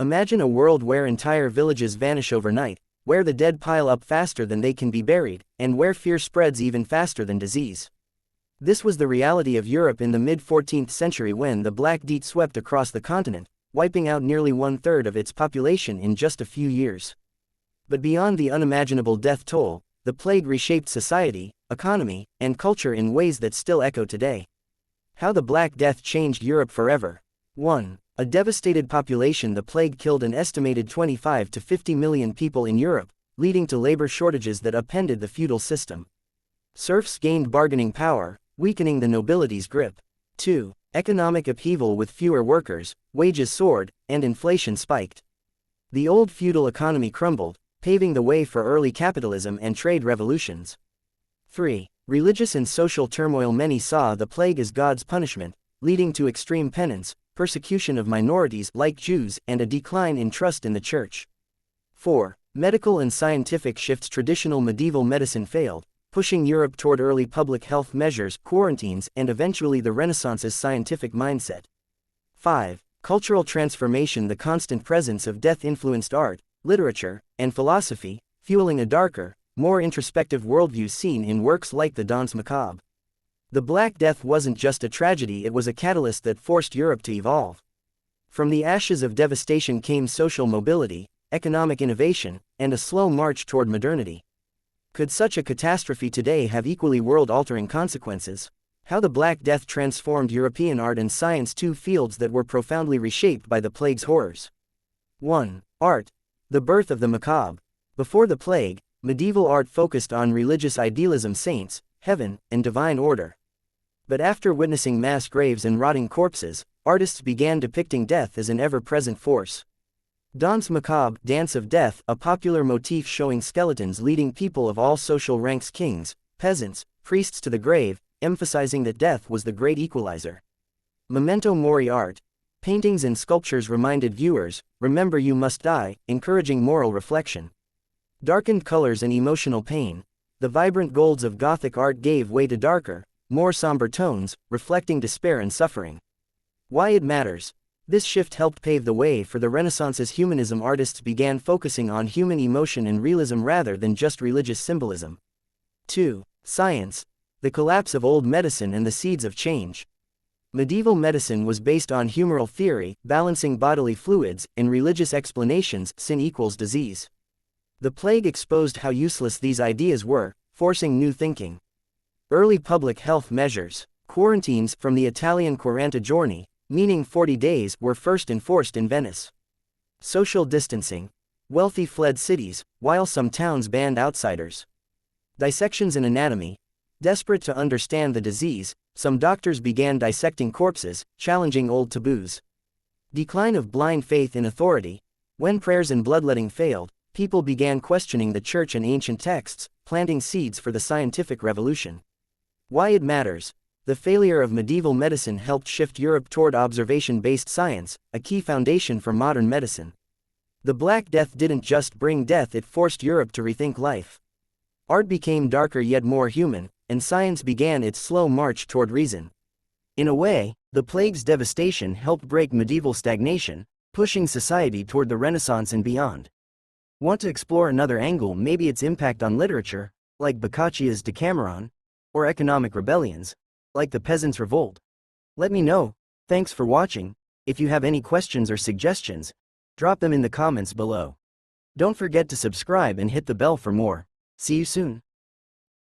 Imagine a world where entire villages vanish overnight, where the dead pile up faster than they can be buried, and where fear spreads even faster than disease. This was the reality of Europe in the mid-14th century when the Black Death swept across the continent, wiping out nearly one-third of its population in just a few years. But beyond the unimaginable death toll, the plague reshaped society, economy, and culture in ways that still echo today. How the Black Death changed Europe forever. 1. A devastated population. The plague killed an estimated 25 to 50 million people in Europe, leading to labor shortages that upended the feudal system. Serfs gained bargaining power, weakening the nobility's grip. 2. Economic upheaval. With fewer workers, wages soared, and inflation spiked. The old feudal economy crumbled, paving the way for early capitalism and trade revolutions. 3. Religious and social turmoil. Many saw the plague as God's punishment, leading to extreme penance, persecution of minorities like Jews, and a decline in trust in the church. 4. Medical and scientific shifts. Traditional medieval medicine failed, pushing Europe toward early public health measures, quarantines, and eventually the Renaissance's scientific mindset. 5. Cultural transformation. The constant presence of death influenced art, literature, and philosophy, fueling a darker, more introspective worldview seen in works like the Danse Macabre. The Black Death wasn't just a tragedy, it was a catalyst that forced Europe to evolve. From the ashes of devastation came social mobility, economic innovation, and a slow march toward modernity. Could such a catastrophe today have equally world-altering consequences? How the Black Death transformed European art and science, two fields that were profoundly reshaped by the plague's horrors. 1. Art. The birth of the macabre. Before the plague, medieval art focused on religious idealism, saints, heaven, and divine order. But after witnessing mass graves and rotting corpses, artists began depicting death as an ever-present force. Danse Macabre, Dance of Death, a popular motif showing skeletons leading people of all social ranks, kings, peasants, priests, to the grave, emphasizing that death was the great equalizer. Memento Mori art. Paintings and sculptures reminded viewers, remember you must die, encouraging moral reflection. Darkened colors and emotional pain. The vibrant golds of Gothic art gave way to darker, more somber tones, reflecting despair and suffering. Why it matters. This shift helped pave the way for the Renaissance's humanism. Artists began focusing on human emotion and realism rather than just religious symbolism. 2. Science. The collapse of old medicine and the seeds of change. Medieval medicine was based on humoral theory, balancing bodily fluids, and religious explanations, sin equals disease. The plague exposed how useless these ideas were, forcing new thinking. Early public health measures. Quarantines, from the Italian 40 giorni, meaning 40 days, were first enforced in Venice. Social distancing. Wealthy fled cities, while some towns banned outsiders. Dissections in anatomy. Desperate to understand the disease, some doctors began dissecting corpses, challenging old taboos. Decline of blind faith in authority. When prayers and bloodletting failed, people began questioning the church and ancient texts, planting seeds for the scientific revolution. Why it matters. The failure of medieval medicine helped shift Europe toward observation-based science, a key foundation for modern medicine. The Black Death didn't just bring death, it forced Europe to rethink life. Art became darker yet more human, and science began its slow march toward reason. In a way, the plague's devastation helped break medieval stagnation, pushing society toward the Renaissance and beyond. Want to explore another angle, maybe its impact on literature, like Boccaccio's Decameron, or economic rebellions, like the Peasants' Revolt? Let me know. Thanks for watching. If you have any questions or suggestions, drop them in the comments below. Don't forget to subscribe and hit the bell for more. See you soon.